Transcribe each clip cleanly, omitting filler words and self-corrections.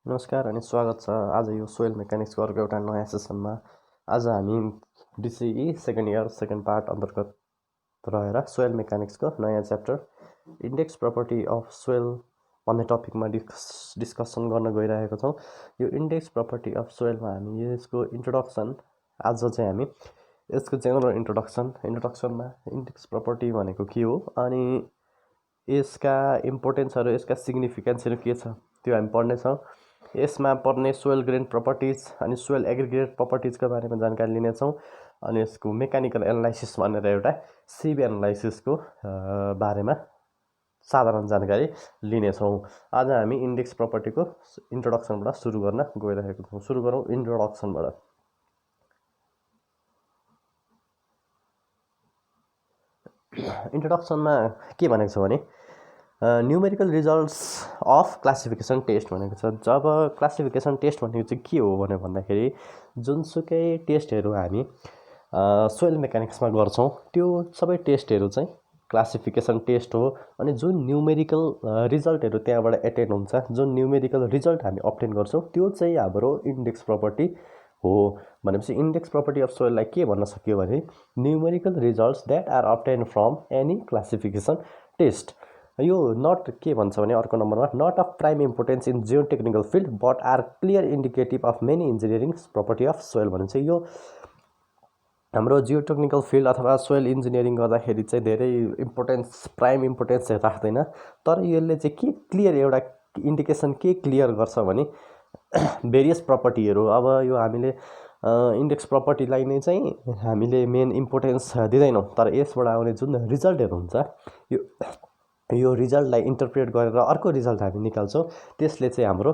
नमस्कार अनि स्वागत छ आज यो सोइल मेकानिक्सको अर्को एउटा नयाँ सेसनमा। आज हामी डिसिई सेकेन्ड इयर सेकेन्ड पार्ट अन्तर्गत रहेर सोइल मेकानिक्सको नयाँ chapter index property of soil भन्ने टपिकमा डिस्कसन गर्न गइरहेको छौँ। यो इन्डेक्स प्रपर्टी अफ सोइलमा हामी यसको इन्ट्रोडक्सन आज चाहिँ हामी यसको जेनरल इन्ट्रोडक्सनमा इन्डेक्स प्रपर्टी भनेको के हो अनि यसका इम्पोर्टेन्सहरू यसका सिग्निफिकेन्सहरू के छ त्यो हामी पढ्नेछौँ। यसमा पर्ने सोइल ग्रेन प्रपर्टिज अनि सोइल एग्रिगेट प्रपर्टिजको बारेमा जानकारी लिनेछौँ अनि यसको मेकानिकल एनालाइसिस भनेर एउटा सिभ एनालाइसिसको बारेमा साधारण जानकारी लिनेछौँ। आज हामी इन्डेक्स प्रपर्टीको इन्ट्रोडक्सनबाट सुरु गर्न गइरहेको छौँ। सुरु गरौँ इन्ट्रोडक्सनबाट। इन्ट्रोडक्सनमा के भनेको छ भने numerical results of classification test भनेको छ। जब क्लासिफिकेसन टेस्ट भनेको चाहिँ के हो भनेर भन्दाखेरि जुनसुकै टेस्टहरू हामी सोइल मेकानिक्समा गर्छौँ त्यो सबै टेस्टहरू चाहिँ क्लासिफिकेसन टेस्ट हो। अनि जुन न्युमेरिकल रिजल्टहरू त्यहाँबाट एटेन हुन्छ, जुन न्युमेरिकल रिजल्ट हामी अब्टेन गर्छौँ त्यो चाहिँ हाम्रो इन्डेक्स प्रपर्टी हो। भनेपछि इन्डेक्स प्रपर्टी अफ सोइललाई के भन्न सकियो भने numerical results that are obtain from any classification test. यो नट के भन्छ भने अर्को नम्बरमा not of prime importance in geotechnical field but are clear indicative of many engineering property of soil भनेपछि यो हाम्रो जियो टेक्निकल फिल्ड अथवा सोइल इन्जिनियरिङ गर्दाखेरि चाहिँ धेरै प्राइम इम्पोर्टेन्स चाहिँ राख्दैन, तर यसले चाहिँ के क्लियर एउटा इन्डिकेसन के क्लियर गर्छ भने भेरियस प्रपर्टीहरू। अब यो हामीले इन्डेक्स प्रपर्टीलाई नै चाहिँ हामीले मेन इम्पोर्टेन्स दिँदैनौँ, तर यसबाट आउने जुन रिजल्टहरू हुन्छ यो रिजल्टलाई इन्टरप्रेट गरेर अर्को रिजल्ट हामी निकाल्छौँ। त्यसले चाहिँ हाम्रो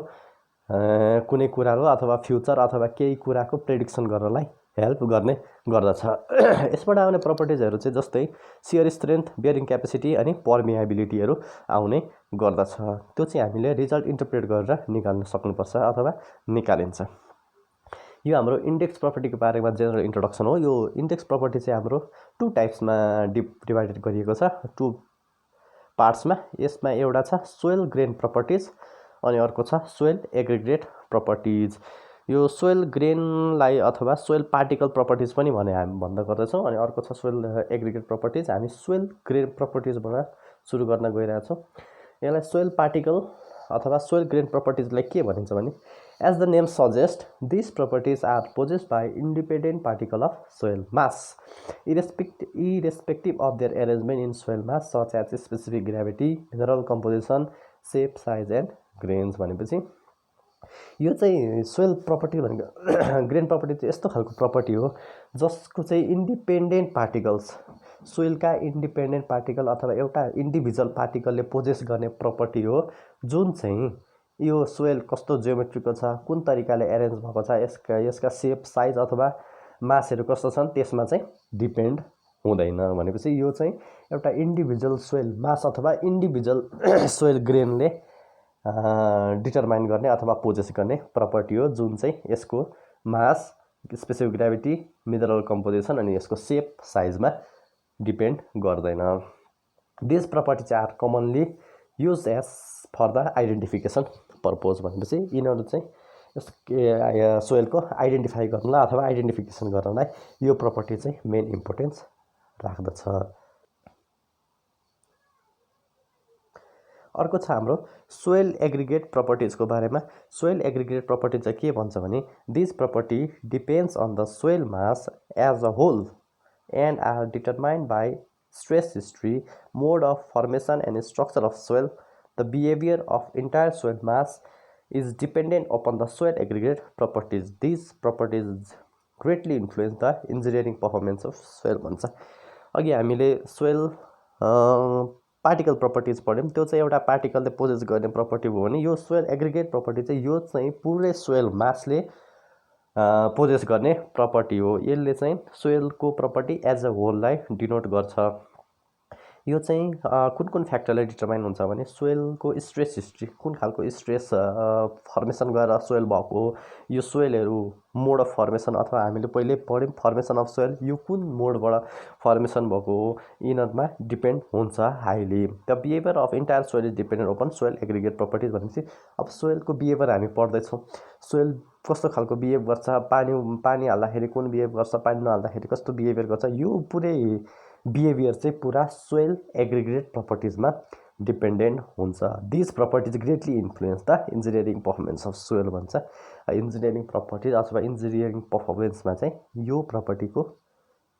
कुनै कुराको अथवा फ्युचर अथवा केही कुराको प्रेडिक्सन गर्नलाई हेल्प गर्ने गर्दछ। यसबाट आउने प्रपर्टिजहरू चाहिँ जस्तै सियर स्ट्रेन्थ, बियरिङ क्यापेसिटी अनि पर्मिएबिलिटीहरू आउने गर्दछ। त्यो चाहिँ हामीले रिजल्ट इन्टरप्रेट गरेर निकाल्न सक्नुपर्छ अथवा निकालिन्छ। यो हाम्रो इन्डेक्स प्रपर्टीको बारेमा जेनरल इन्ट्रोडक्सन हो। यो इन्डेक्स प्रपर्टी चाहिँ हाम्रो टु टाइप्समा डिभाइडेड गरिएको छ, टु पार्ट्समा। यसमा एउटा छ सोइल ग्रेन प्रपर्टिज अनि अर्को छ सोइल एग्रिगेट प्रपर्टिज। यो सोइल ग्रेनलाई अथवा सोइल पार्टिकल प्रपर्टिज पनि हामी भन्दा गर्दछौँ अनि अर्को छ सोइल एग्रिगेट प्रपर्टिज। हामी सोइल ग्रेन प्रपर्टिजबाट सुरु गर्न गइरहेछौँ। यसलाई सोइल पार्टिकल अथवा सोइल ग्रेन प्रपर्टिजलाई के भनिन्छ भने as the name suggest this properties are possessed by independent particle of soil mass irrespective of their arrangement in soil mass such as specific gravity, mineral composition, shape, size and grains। भनेपछि यो चाहिँ soil property भनेको grain property चाहिँ यस्तो खालको property हो जसको चाहिँ इन्डिपेन्डेन्ट पार्टिकल्स, सोइलका इन्डिपेन्डेन्ट पार्टिकल अथवा एउटा इन्डिभिजुअल पार्टिकलले पोजेस गर्ने प्रपर्टी हो, जुन चाहिँ यो सोइल कस्तो जियोमेट्रीको छ, कुन तरिकाले एरेन्ज भएको छ, यसका सेप, साइज अथवा मासहरू कस्तो छन् त्यसमा चाहिँ डिपेन्ड हुँदैन। भनेपछि यो चाहिँ एउटा इन्डिभिजुअल सोइल मास अथवा इन्डिभिजुअल सोइल ग्रेनले डिटरमाइन गर्ने अथवा पोजेस गर्ने प्रपर्टी हो, जुन चाहिँ यसको mass, specific gravity, mineral composition अनि यसको सेप, साइजमा डिपेन्ड गर्दैन। This properties are commonly use as for the identification purpose. भनेपछि यिनीहरू चाहिँ सोइलको आइडेन्टिफाई गर्नलाई अथवा आइडेन्टिफिकेसन गर्नलाई यो प्रपर्टी चाहिँ मेन इम्पोर्टेन्स राख्दछ। अर्को छ हाम्रो सोइल एग्रिगेट प्रपर्टिजको बारेमा। सोइल एग्रिगेट प्रपर्टी चाहिँ के भन्छ भने this property depends on the soil mass as a whole and are determined by stress history, mode of formation and structure of soil. The behaviour of entire soil mass is dependent upon the soil aggregate properties. These properties greatly influence the engineering performance of soil भन्छ। अघि हामीले soil particle properties पढ्यौँ, त्यो चाहिँ एउटा पार्टिकलले possess गर्ने property हो भने यो सोइल एग्रिगेट प्रपर्टी चाहिँ यो चाहिँ पुरै सोइल मासले पोजेस गर्ने प्रपर्टी हो। यसले चाहिँ सोइलको प्रपर्टी एज अ होललाई डिनोट गर्छ। यो चाहिँ कुन कुन फ्याक्टरले डिटरमाइन हुन्छ भने सोइलको स्ट्रेस हिस्ट्री, कुन खालको स्ट्रेस फर्मेसन गरेर सोइल भएको हो, यो सोइलहरू मोड अफ फर्मेसन अथवा हामीले पहिले पढ्यौँ फर्मेसन अफ सोइल, यो कुन मोडबाट फर्मेसन भएको हो, यिनीहरूमा डिपेन्ड हुन्छ highly. The behaviour of entire soil is dependent open soil aggregate properties भनेपछि अब सोइलको बिहेभियर हामी पढ्दैछौँ, सोइल कस्तो खालको बिहेभ गर्छ, पानी हाल्दाखेरि कुन बिहेभ गर्छ, पानी नहाल्दाखेरि कस्तो बिहेभियर गर्छ, यो पुरै बिहेभियर चाहिँ पुरा सोइल एग्रिगेट प्रपर्टिजमा डिपेन्डेन्ट हुन्छ। This properties greatly influence the engineering performance of soil भन्छ। इन्जिनियरिङ प्रपर्टिज अथवा इन्जिनियरिङ पर्फर्मेन्समा चाहिँ यो प्रपर्टीको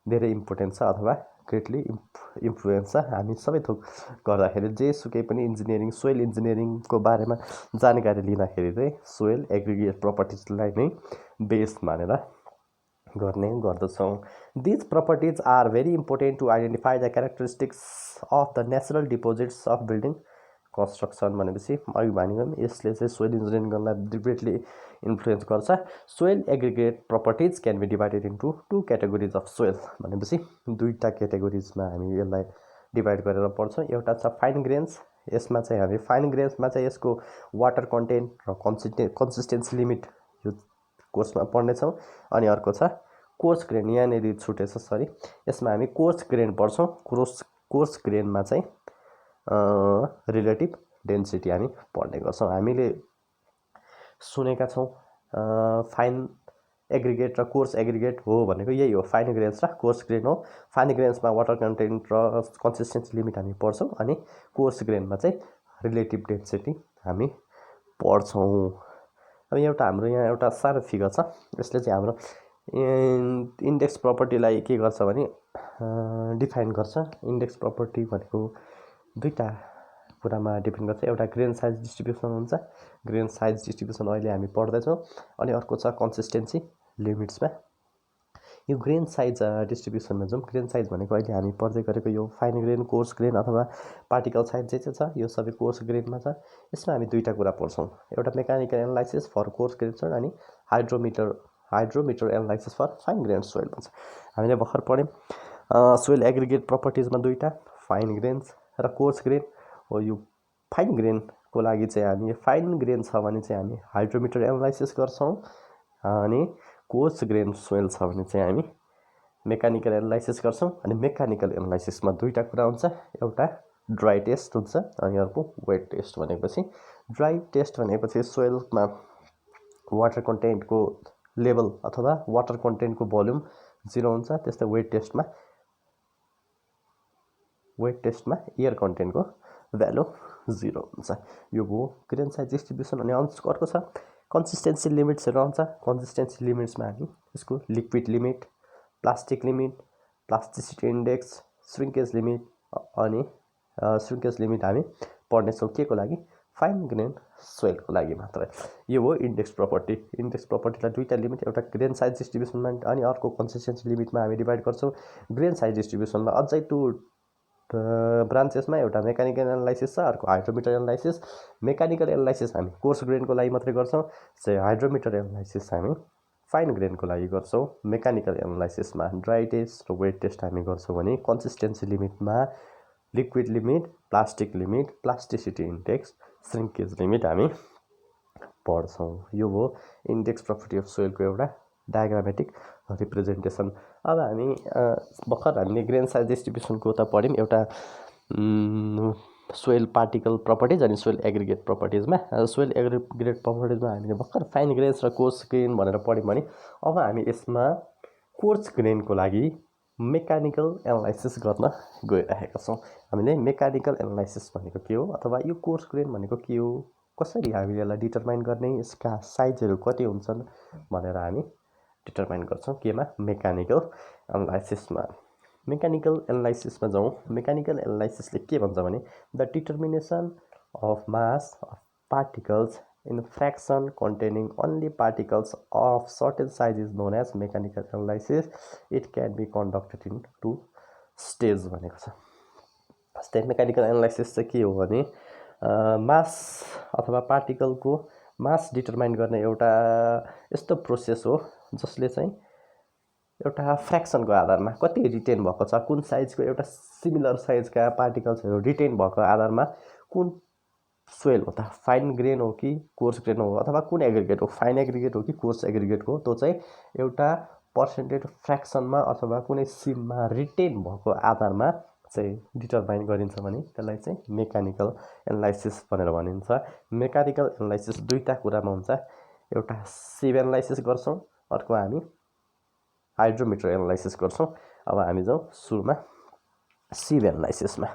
धेरै इम्पोर्टेन्ट छ अथवा ग्रेटली इन्फ्लुएन्स छ। हामी सबै थोक गर्दाखेरि जेसुकै पनि इन्जिनियरिङ सोइल इन्जिनियरिङको बारेमा जानकारी लिँदाखेरि चाहिँ सोइल एग्रिगेट प्रपर्टिजलाई नै बेस मानेर गर्ने गर्दछौँ। These properties are very important to identify the characteristics of the natural deposits of building construction भनेपछि अघि भनेको यसले चाहिँ सोइल इन्जिनियरिङलाई ग्रेटली इन्फ्लुएन्स गर्छ। Soil aggregate properties can be divided into two categories of soil भनेपछि दुईवटा क्याटेगोरिजमा हामी यसलाई डिभाइड गरेर पढ्छौँ। एउटा छ फाइन ग्रेन्स, यसमा चाहिँ हामी फाइन ग्रेन्समा चाहिँ यसको वाटर कन्टेन्ट र कन्सिस्टेन्सी लिमिट यो कोर्समा पढ्नेछौँ। अनि अर्को छ कोर्स ग्रेन, यहाँनिर छुटेछ सरी, यसमा हामी कोर्स ग्रेन पढ्छौँ। कोर्स ग्रेनमा चाहिँ रिलेटिभ डेन्सिटी हामी पढ्ने गर्छौँ। हामीले सुनेका छौँ फाइन एग्रिगेट र कोर्स एग्रिगेट हो भनेको यही हो, फाइन ग्रेन्स र कोर्स ग्रेन हो। फाइन ग्रेन्समा वाटर कन्टेन्ट र कन्सिस्टेन्सी लिमिट हामी पढ्छौँ, अनि कोर्स ग्रेनमा चाहिँ रिलेटिभ डेन्सिटी हामी पढ्छौँ। अब एउटा हाम्रो यहाँ एउटा सानो फिगर छ, यसले चाहिँ हाम्रो इन्डेक्स प्रपर्टीलाई के गर्छ भने डिफाइन गर्छ। इन्डेक्स प्रपर्टी भनेको दुईवटा कुरामा डिपेन्ड गर्छ, एउटा ग्रेन साइज डिस्ट्रिब्युसन हुन्छ, ग्रेन साइज डिस्ट्रिब्युसन अहिले हामी पढ्दैछौँ। अनि अर्को छ कन्सिस्टेन्सी लिमिट्समा। यो ग्रेन साइज डिस्ट्रिब्युसनमा जाउँ। ग्रेन साइज भनेको अहिले हामी पढ्दै गरेको यो फाइन ग्रेन, कोर्स ग्रेन अथवा पार्टिकल साइज चाहिँ छ, यो सबै कोर्स ग्रेनमा छ। यसमा हामी दुईवटा कुरा पढ्छौँ, एउटा mechanical analysis for coarse grain अनि hydrometer analysis for fine grain soil भन्छ। हामीले भर्खर पढ्यौँ सोइल एग्रिगेट प्रपर्टिजमा दुईवटा, फाइन ग्रेन्स र कोर्स ग्रेन हो। यो फाइन ग्रेनको लागि चाहिँ हामी फाइन ग्रेन छ भने चाहिँ हामी हाइड्रोमिटर एनालाइसिस गर्छौँ, अनि कोर्स ग्रेन सोइल छ भने चाहिँ हामी मेकानिकल एनालाइसिस गर्छौँ। अनि मेकानिकल एनालाइसिसमा दुईवटा कुरा हुन्छ, एउटा ड्राई टेस्ट हुन्छ अनि अर्को वेट टेस्ट। भनेपछि ड्राई टेस्ट भनेपछि सोइलमा वाटर कन्टेन्टको लेभल अथवा वाटर कन्टेन्टको भोल्युम 0 हुन्छ। त्यस्तै वेट टेस्टमा एयर कन्टेन्टको भ्यालु 0 हुन्छ। यो हो ग्रेन साइज डिस्ट्रिब्युसन। अनि अर्को छ कन्सिस्टेन्सी लिमिट्सहरू आउँछ। कन्सिस्टेन्सी लिमिट्समा हामी यसको liquid limit, plastic limit, plasticity index, shrinkage limit अनि श्रिङ्केज लिमिट हामी पढ्नेछौँ। के को लागि? फाइन ग्रेन सोइलको लागि मात्रै। यो हो इन्डेक्स प्रपर्टी। इन्डेक्स प्रपर्टीलाई दुईवटा लिमिट, एउटा ग्रेन साइज डिस्ट्रिब्युसनमा अनि अर्को कन्सिस्टेन्सी लिमिटमा हामी डिभाइड गर्छौँ। ग्रेन साइज डिस्ट्रिब्युसनमा अझै टु ब्रान्चेसमा एउटा मेकानिकल एनालाइसिस छ, अर्को हाइड्रोमिटर एनालाइसिस। मेकानिकल एनालाइसिस हामी कोर्स ग्रेनको लागि मात्रै गर्छौँ, चाहिँ हाइड्रोमिटर एनालाइसिस हामी फाइन ग्रेनको लागि गर्छौँ। मेकानिकल एनालाइसिसमा ड्राई टेस्ट र वेट टेस्ट हामी गर्छौँ भने कन्सिस्टेन्सी लिमिटमा liquid limit, plastic limit, plasticity index, shrinkage limit हामी पढ्छौँ। यो हो इन्डेक्स प्रपर्टी अफ सोइलको एउटा डायग्रामेटिक रिप्रेजेन्टेसन। अब हामी भर्खर हामीले ग्रेन साइज डिस्ट्रिब्युसनको त पढ्यौँ, एउटा सोइल पार्टिकल प्रपर्टिज अनि सोइल एग्रिगेट प्रपर्टिजमा। सोइल एग्रिगेट प्रपर्टिजमा हामीले भर्खर फाइन ग्रेन्स र कोर्स ग्रेन भनेर पढ्यौँ भने अब हामी यसमा कोर्स ग्रेनको लागि मेकानिकल एनालाइसिस गर्न गइरहेका छौँ। हामीले मेकानिकल एनालाइसिस भनेको के हो अथवा यो कोर्स ग्रेन भनेको के हो, कसरी हामीले यसलाई डिटरमाइन गर्ने, यसका साइजहरू कति हुन्छन् भनेर हामी डिटरमाइन गर्छौँ। केमा? मेकानिकल एनालाइसिसमा। मेकानिकल एनालाइसिसमा जाउँ। मेकानिकल एनालाइसिसले के भन्छ भने the determination of mass of particles in fraction containing only particles of certain size is known as mechanical analysis. It can be conducted in 2 stage भनेको छ। जस्तै मेकानिकल एनालाइसिस चाहिँ के हो भने मास अथवा पार्टिकलको मास डिटरमाइन गर्ने एउटा यस्तो प्रोसेस हो जसले चाहिँ एउटा फ्र्याक्सनको आधारमा कति रिटेन भएको छ, कुन साइजको एउटा सिमिलर साइजका पार्टिकल्सहरू रिटेन भएको आधारमा कुन सोइल हो त, फाइन ग्रेन हो कि कोर्स ग्रेन हो, अथवा कुन एग्रिगेट हो, फाइन एग्रिगेट हो कि कोर्स एग्रिगेट हो, त्यो चाहिँ एउटा पर्सेन्टेज फ्र्याक्सनमा अथवा कुनै सिपमा रिटेन भएको आधारमा चाहिँ डिटरमाइन गरिन्छ भने त्यसलाई चाहिँ मेकानिकल एनालाइसिस भनेर भनिन्छ। मेकानिकल एनालाइसिस दुईवटा कुरामा हुन्छ, एउटा सिप एनालाइसिस गर्छौँ, अर्को हामी हाइड्रोमिटर एनालाइसिस गर्छौँ। अब हामी जाउँ सुरुमा सिप एनालाइसिसमा।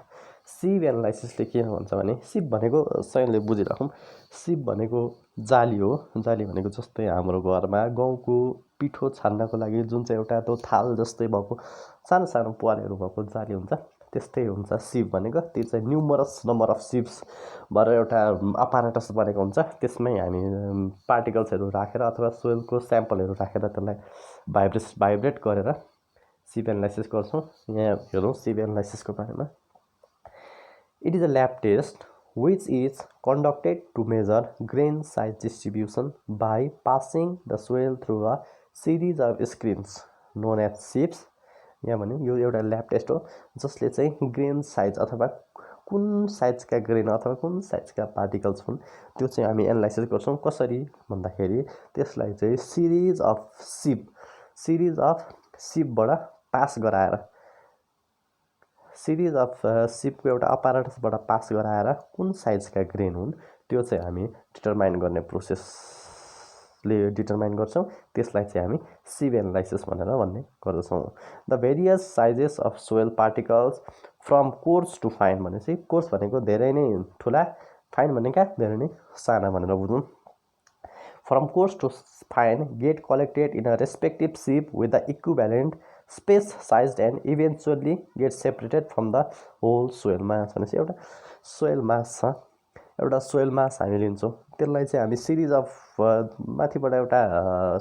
सिप एनालाइसिसले के भन्छ भने, सिप भनेको सबैले बुझिराखौँ, सिप भनेको जाली हो। जाली भनेको जस्तै हाम्रो घरमा गाउँको पिठो छान्नको लागि जुन चाहिँ एउटा त्यो थाल जस्तै भएको सानो सानो प्वालहरू भएको जाली हुन्छ, त्यस्तै हुन्छ सिप भनेको। त्यो चाहिँ न्युमरस नम्बर अफ सिप्स भएर एउटा अपारेटस बनेको हुन्छ, त्यसमै हामी पार्टिकल्सहरू राखेर अथवा सोइलको स्याम्पलहरू राखेर त्यसलाई भाइब्रेट गरेर सिप एनालाइसिस गर्छौँ। यहाँ हेरौँ सिप एनालाइसिसको बारेमा। It is a lab test which is conducted to measure grain size distribution by passing the soil through a series of screens known as sieves। यहाँ भन्यो यो एउटा ल्याब टेस्ट हो जसले चाहिँ ग्रेन साइज अथवा कुन साइजका ग्रेन अथवा कुन साइजका पार्टिकल्स हुन् त्यो चाहिँ हामी एनालाइसिस गर्छौँ। कसरी भन्दाखेरि त्यसलाई चाहिँ सिरिज अफ सिपबाट पास गराएर, सिरिज अफ सिपको एउटा अपारेटसबाट पास गराएर कुन साइजका ग्रेन हुन् त्यो चाहिँ हामी डिटरमाइन गर्ने प्रोसेसले डिटरमाइन गर्छौँ। त्यसलाई चाहिँ हामी सिप एनालाइसिस भनेर भन्ने गर्दछौँ। The various sizes of soil particles from coarse to fine भनेपछि कोर्स भनेको धेरै नै ठुला, फाइन भनेका धेरै नै साना भनेर बुझौँ। From coarse to fine get collected in a respective sieve with the equivalent space size and eventually get separated from the whole soil mass भनेपछि एउटा सोइल मास छ, एउटा सोइल मास हामी लिन्छौँ, त्यसलाई चाहिँ हामी सिरिज अफ माथिबाट एउटा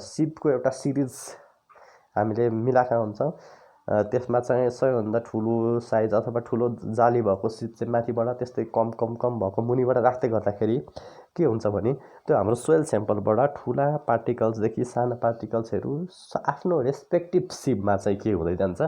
सिपको एउटा सिरिज हामीले मिलाएका हुन्छौँ। त्यसमा चाहिँ सबैभन्दा ठुलो साइज अथवा ठुलो जाली भएको सिप चाहिँ माथिबाट, त्यस्तै कम भएको मुनिबाट राख्दै गर्दाखेरि के हुन्छ भने त्यो हाम्रो सोइल स्याम्पलबाट ठुला पार्टिकल्सदेखि साना पार्टिकल्सहरू आफ्नो रेस्पेक्टिभ सिपमा चाहिँ के हुँदै जान्छ,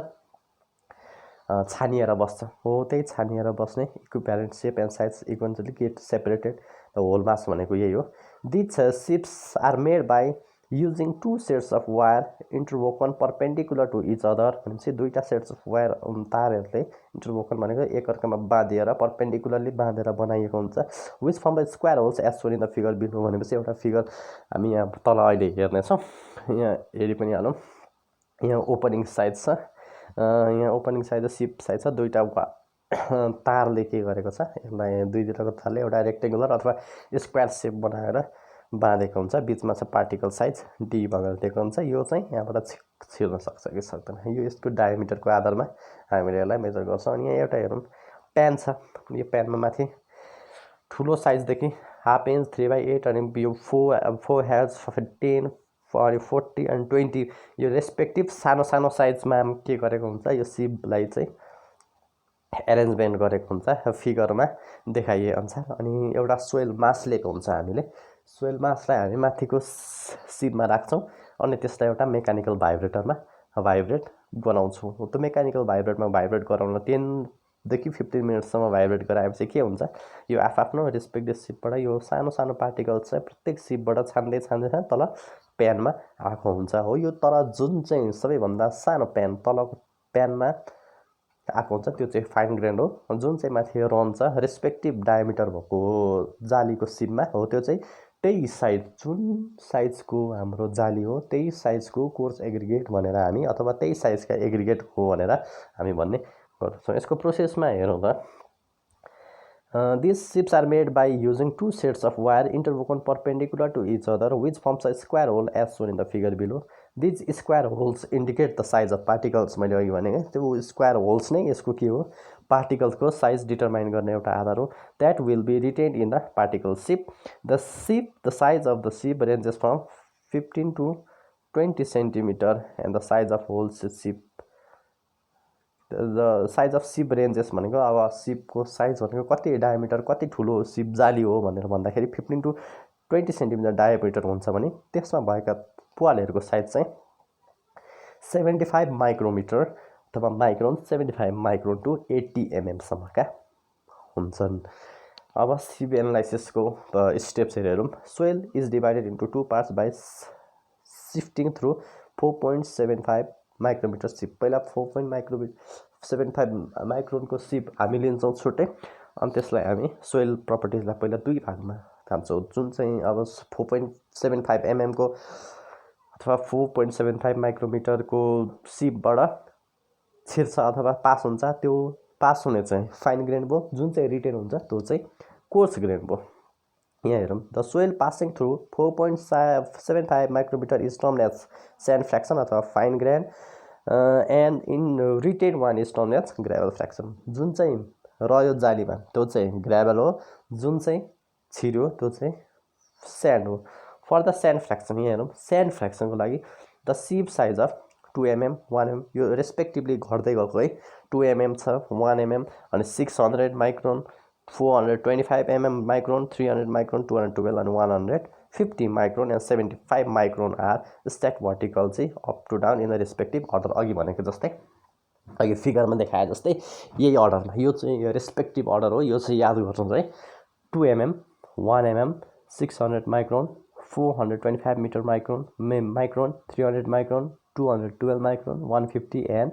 छानिएर बस्छ। हो त्यही छानिएर बस्ने equivalent shape and size eventually get separated the whole mass भनेको यही हो। दिस सिप्स are made by using two sets of wire interwoven perpendicular to each other भनेपछि दुईवटा सेट्स अफ वायर तारहरूले इन्टरवोकन भनेको एकअर्कामा बाँधिएर पर्पेन्डिकुलरली बाँधेर बनाइएको हुन्छ। Which form the square holes as shown in the figure below भनेपछि एउटा फिगर हामी यहाँ तल अहिले हेर्नेछौँ। यहाँ हेरि पनि हालौँ, यहाँ ओपनिङ साइज छ, यहाँ ओपनिङ साइज र सिप साइज छ, दुईवटा तारले के गरेको छ, यसलाई दुईतिरको तारले एउटा रेक्टेङ्गुलर अथवा स्क्वायर सेप बनाएर बाँधेको हुन्छ। बिचमा छ पार्टिकल साइज डी भनेर दिएको हुन्छ। यो चाहिँ यहाँबाट छिर्न सक्छ कि सक्दैन, यो यसको डायमिटरको आधारमा हामीले यसलाई मेजर गर्छौँ। अनि यहाँ एउटा हेरौँ प्यान छ, यो प्यानमा माथि ठुलो साइजदेखि हाफ इन्च 3/8 अनि यो 4 हेज 10 अनि 40 अनि 20 यो रेस्पेक्टिभ सानो सानो साइजमा के गरेको हुन्छ, यो सिपलाई चाहिँ एरेन्जमेन्ट गरेको हुन्छ फिगरमा देखाइए अनुसार। अनि एउटा सोइल मास लिएको हुन्छ हामीले, सोइल मासलाई हामी माथिको सिपमा राख्छौँ अनि त्यसलाई एउटा मेकानिकल भाइब्रेटरमा भाइब्रेट गराउँछौँ। त्यो मेकानिकल भाइब्रेटमा भाइब्रेट गराउन 10देखि 15 मिनटसम्म भाइब्रेट गराएपछि के हुन्छ, यो आफ्नो रेस्पेक्टिभ सिपबाट यो सानो सानो पार्टिकल्स चाहिँ प्रत्येक सिपबाट छान्दै तल प्यानमा आएको हुन्छ। हो यो तर जुन चाहिँ सबैभन्दा सानो प्यान तलको प्यानमा आएको हुन्छ त्यो चाहिँ फाइन ग्रेन हो, जुन चाहिँ माथि रहन्छ रेस्पेक्टिभ डायमिटर भएको जालीको सिपमा हो त्यो चाहिँ त्यही साइज, जुन साइजको हाम्रो जाली हो त्यही साइजको कोर्स एग्रिगेट भनेर हामी अथवा त्यही साइजका एग्रिगेट हो भनेर हामी भन्ने गर्छौँ। यसको प्रोसेसमा हेरौँ त, these ships are made by using two sets of wire interwoven perpendicular to each other which forms a square hole as shown in the figure below. These square holes indicate the size of particles। मैले अघि भने त्यो square holes नै यसको के हो, पार्टिकल्सको size determine गर्ने एउटा आधार हो। That will be retained in the particle sieve. The size of the sieve ranges from 15 to 20 centimetre and the size of holes sieve, the size of sieve ranges भनेको अब सिपको साइज भनेको कति diameter कति ठुलो सिप जाली हो भनेर भन्दाखेरि 15 to 20 सेन्टिमिटर डायमिटर हुन्छ भने त्यसमा भएका प्वालहरूको साइज चाहिँ 75 माइक्रोमिटर अथवा माइक्रोन 75 माइक्रोन टु 80 mmसम्मका हुन्छन्। अब सिब एनालाइसिसको स्टेप्सहरू हेरौँ। Soil is divided into 2 parts by shifting through 4.75 micrometre सिप। पहिला 4.75 माइक्रोनको सिप हामी लिन्छौँ छुट्टै, अनि त्यसलाई हामी सोइल प्रपर्टिजलाई पहिला दुई भागमा काट्छौँ। जुन चाहिँ अब 4.75 mmको अथवा 4.75 माइक्रोमिटरको सिपबाट छिर्छ अथवा पास हुन्छ, त्यो पास हुने चाहिँ फाइन ग्रेन भयो, जुन चाहिँ रिटेन हुन्छ त्यो चाहिँ कोर्स ग्रेन भयो। यहाँ हेरौँ, the soil passing through 4.75 micrometer is termed as sand fraction अथवा fine grain and in retained one is termed as gravel fraction. जुन चाहिँ रह्यो जालीमा त्यो चाहिँ ग्राभल हो, जुन चाहिँ छिर्यो त्यो चाहिँ स्यान्ड हो। फर द स्यान्ड फ्र्याक्सन, यहाँ हेरौँ, स्यान्ड फ्र्याक्सनको लागि द सिप साइज अफ 2 mm 1 mm यो रेस्पेक्टिभली घट्दै गएको है। 2 mm छ, 1 mm अनि 600 माइक्रोन, 425 mm माइक्रोन, 300 माइक्रोन, 212 अनि 150 micron and 75 micron are stack vertical चाहिँ up to down in the respective order. अघि भनेको जस्तै, अघि फिगरमा देखाए जस्तै यही अर्डरमा, यो चाहिँ रेस्पेक्टिभ अर्डर हो। यो चाहिँ याद गर्नु है। 2 mm 1 mm 600 micron, 425 meter micron, 300 micron, 212 micron, 150 and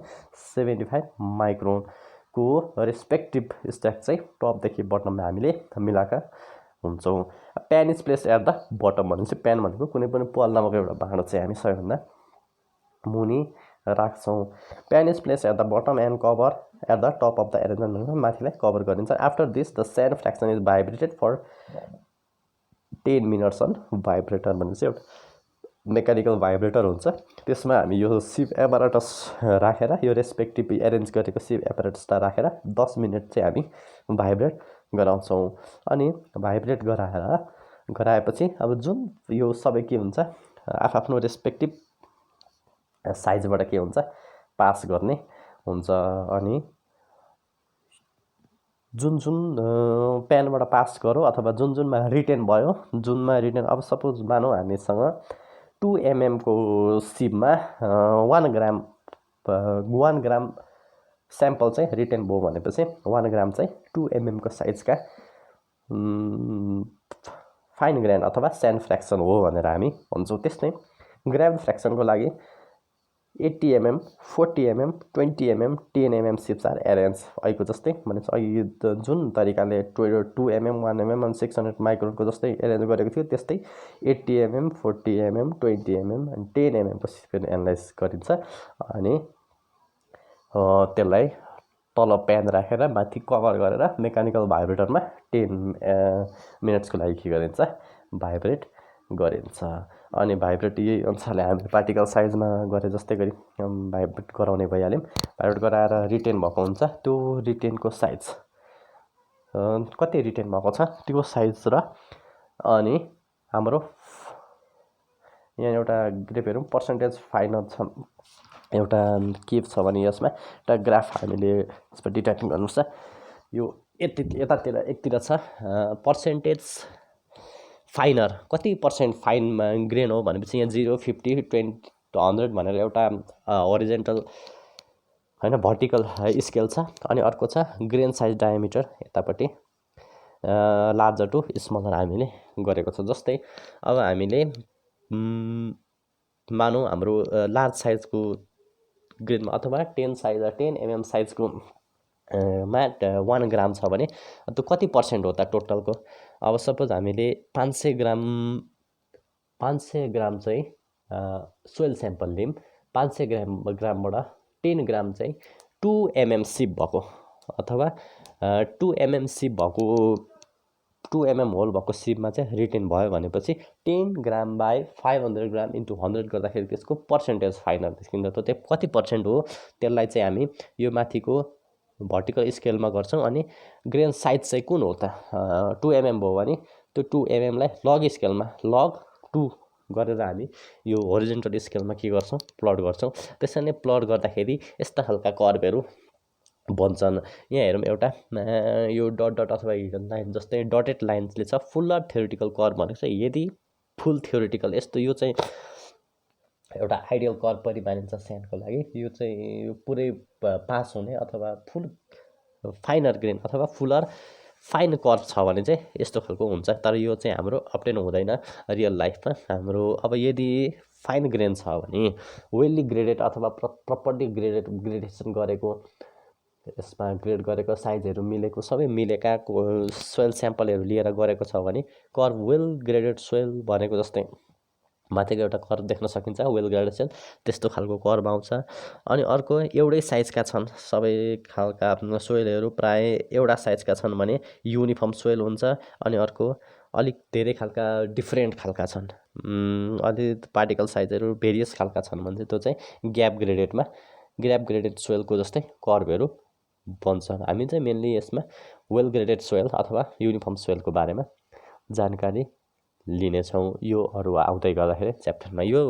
75 माइक्रोनको रेस्पेक्टिभ स्ट्याक चाहिँ टपदेखि बटममा हामीले मिलाएका हुन्छौँ। Pan is place at the bottom भनेपछि प्यान भनेको कुनै पनि पल्लामाको एउटा भाँडो चाहिँ हामी सबैभन्दा मुनि राख्छौँ। Pan is place at the bottom and cover at the top of the arrangement भनेको माथिलाई कभर गरिन्छ। After this the sand fraction is vibrated for 10 minutes on vibrator भनेपछि एउटा मेकानिकल भाइब्रेटर हुन्छ। त्यसमा हामी यो सिप एपारेटस राखेर, यो रेस्पेक्टिभ एरेन्ज गरेको सिप एपारेटसलाई राखेर 10 मिनट चाहिँ हामी भाइब्रेट गराउँछौँ। अनि भाइब्रेट गराएपछि अब जुन यो सबै के हुन्छ, आफ्नो रेस्पेक्टिभ साइजबाट के हुन्छ, पास गर्ने हुन्छ। अनि जुन प्यानबाट पास गऱ्यो अथवा जुनमा रिटेन भयो, जुनमा रिटेन, अब सपोज मानौँ हामीसँग 2 mm को सिपमा 1 ग्राम स्याम्पल चाहिँ रिटेन भयो भनेपछि 1 ग्राम चाहिँ 2 mm को साइजका फाइन ग्रेन अथवा स्यान्ड फ्र्याक्सन हो भनेर हामी भन्छौँ। त्यस्तै ग्राभल फ्र्याक्सनको लागि 80 mm 40 mm 20 mm 10 mm सिप्स आर एरेन्ज। अहिलेको जस्तै भनेपछि अघि जुन तरिकाले 2 mm 1 mm अनि 600 माइक्रोनको जस्तै एरेन्ज गरेको थियो, त्यस्तै 80 mm 40 mm 20 mm अनि 10 mm को सिप एनालाइज गरिन्छ। अनि त्यसलाई तल प्यान राखेर माथि कभर गरेर मेकानिकल भाइब्रेटरमा 10 मिनट्सको लागि के गरिन्छ, भाइब्रेट गरिन्छ। अनि भाइब्रेट यही अनुसारले हामी पार्टिकल साइजमा गरे जस्तै गरी भाइब्रेट गराउने भइहाल्यौँ। भाइब्रेट गराएर रिटेन भएको हुन्छ, त्यो रिटेनको साइज कति रिटेन भएको छ त्यो साइज र अनि हाम्रो यहाँ एउटा ग्रेफ हेरौँ, पर्सेन्टेज फाइनल छ। एउटा के छ भने यसमा एउटा ग्राफ हामीले यसमा डिटेक्ट गर्नुपर्छ। यो यतातिर एकतिर छ पर्सेन्टेज फाइनर, कति पर्सेन्ट फाइनमा ग्रेन हो भनेपछि यहाँ 0 50 20 100 भनेर एउटा होरिजेन्टल हैन भर्टिकल स्केल छ। अनि अर्को छ ग्रेन साइज डायमिटर, यतापट्टि लार्जर टु स्मलर हामीले गरेको छ। जस्तै अब हामीले मानौँ हाम्रो लार्ज साइजको ग्रेनमा अथवा 10 mm साइजको मा 1 ग्राम छ भने त्यो कति पर्सेन्ट हो त टोटलको। अब सपोज हामीले 500 ग्राम चाहिँ सोइल स्याम्पल लियौँ, 500 ग्रामबाट 10 ग्राम चाहिँ 2 mm सिप भएको अथवा 2 mm सिप भएको 2 mm होल भएको सिपमा चाहिँ रिटेन भयो भनेपछि 10 ग्राम बाई 500 ग्राम इन्टु 100 गर्दाखेरि त्यसको पर्सेन्टेज फाइनल निस्किन्छ। त्यो चाहिँ कति पर्सेन्ट हो त्यसलाई चाहिँ हामी यो माथिको भर्टिकल स्केलमा गर्छौँ। अनि ग्रेन साइज चाहिँ कुन हो त 2 mm भयो भने त्यो 2 mm लाई लग स्केलमा लग 2 गरेर हामी यो होरिजेन्टल स्केलमा के गर्छौँ, प्लट गर्छौँ। त्यसरी नै प्लट गर्दाखेरि यस्ता खालका कर्भहरू बन्छन्। यहाँ हेरौँ एउटा यो डट डट अथवा हिडन लाइन जस्तै डटेड लाइन्सले छ फुल्लर थ्योरेटिकल कर्भ भनेको छ। यदि फुल थ्योरेटिकल यस्तो यो चाहिँ एउटा आइडियल कर्भ पनि मानिन्छ स्यान्डको लागि। यो चाहिँ यो पुरै पास हुने अथवा फुल फाइनर ग्रेन अथवा फुलर फाइन कर्भ छ भने चाहिँ यस्तो खालको हुन्छ। तर यो चाहिँ हाम्रो अप्टेन हुँदैन रियल लाइफमा। हाम्रो अब यदि फाइन ग्रेन छ भने वेल्ली ग्रेडेड अथवा प्रपरली ग्रेडेसन गरेको, यसमा ग्रेड गरेको साइजहरू मिलेको सबै मिलेका सोइल स्याम्पलहरू लिएर गरेको छ भने कर्भ वेल ग्रेडेड सोइल भनेको जस्तै माथिको एउटा कर्भ देख्न सकिन्छ वेल ग्रेडेड सोइल, त्यस्तो खालको कर्भ आउँछ। अनि अर्को एउटै साइजका छन् सबै खालका सोइलहरू प्राय एउटा साइजका छन् भने युनिफर्म सोइल हुन्छ। अनि अर्को अलिक धेरै खालका डिफ्रेन्ट खालका छन्, अलिक पार्टिकल साइजहरू भेरियस खालका छन् भने चाहिँ त्यो चाहिँ ग्याप ग्रेडेड सोइलको जस्तै कर्भहरू बन्छ। हामी चाहिँ मेनली यसमा वेल ग्रेडेड सोइल अथवा युनिफर्म सोइलको बारेमा जानकारी लिनेछौँ यो अरू आउँदै गर्दाखेरि च्याप्टरमा। यो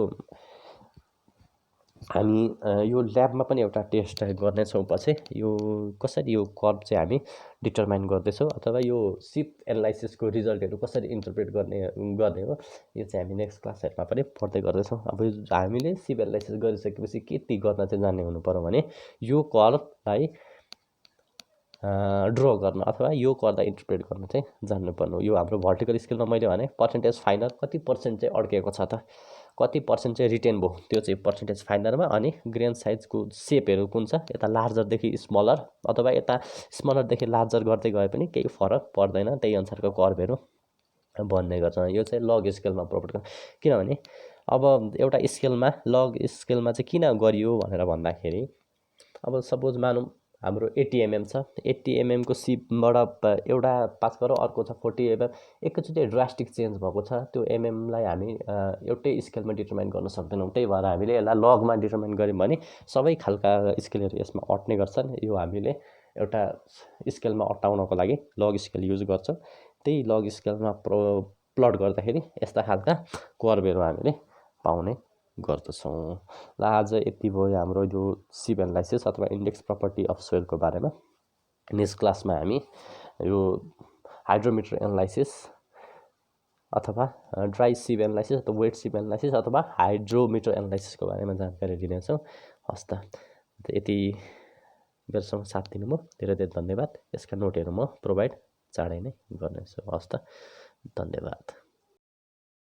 हामी यो ल्याबमा पनि एउटा टेस्ट गर्नेछौँ पछि, यो कसरी यो कर्भ चाहिँ हामी डिटरमाइन गर्दैछौँ अथवा यो सिप एनालाइसिसको रिजल्टहरू कसरी इन्टरप्रेट गर्ने हो, यो चाहिँ हामी नेक्स्ट क्लासहरूमा पनि पढ्दै गर्दैछौँ। अब हामीले सिप एनालाइसिस गरिसकेपछि के गर्न चाहिँ जान्ने हुनु पर्यो भने यो कर्भलाई ड्र गर्न अथवा यो कर्भलाई इन्टरप्रेट गर्न चाहिँ जान्नुपर्ने हो। यो हाम्रो भर्टिकल स्केलमा मैले भने पर्सेन्टेज फाइनर कति पर्सेन्ट चाहिँ अड्केको छ त, कति पर्सेन्ट चाहिँ रिटेन भयो, त्यो चाहिँ पर्सेन्टेज फाइनरमा। अनि ग्रेन साइजको सेपहरू कुन छ, यता लार्जरदेखि स्मलर अथवा यता स्मलरदेखि लार्जर गर्दै गए पनि केही फरक पर्दैन, त्यही अनुसारको कर्भहरू बन्ने गर्छ। यो चाहिँ लग स्केलमा प्रोभाइड गर्छ। किनभने अब एउटा स्केलमा लग स्केलमा चाहिँ किन गरियो भनेर भन्दाखेरि अब सपोज मानौँ हाम्रो 80 mm छ, 80 mm को सिपबाट एउटा पास गरौँ, अर्को छ 40 mm, एकैचोटि ड्रास्टिक चेन्ज भएको छ। त्यो एमएमलाई हामी एउटै स्केलमा डिटरमाइन गर्न सक्दैनौँ। त्यही भएर हामीले यसलाई लगमा डिटरमाइन गऱ्यौँ भने सबै खालका स्केलहरू यसमा अट्ने गर्छन्। यो हामीले एउटा स्केलमा अटाउनको लागि लग स्केल युज गर्छौँ। त्यही लग स्केलमा प्लट गर्दाखेरि यस्ता खालका कर्भहरू हामीले पाउने गर्दछौँ। ल आज यति भयो हाम्रो यो सिप एनालाइसिस अथवा इन्डेक्स प्रपर्टी अफ सोइलको बारेमा। नेक्स्ट क्लासमा हामी यो हाइड्रोमिटर एनालाइसिस अथवा ड्राई सिप एनालाइसिस अथवा वेट सिप एनालाइसिस अथवा हाइड्रोमिटर एनालाइसिसको बारेमा जानकारी लिनेछौँ। हस् त, यति बेरसम्म साथ दिनुभयो धेरै धेरै धन्यवाद। यसका नोटहरू म प्रोभाइड चाँडै नै गर्नेछु। हस् त, धन्यवाद।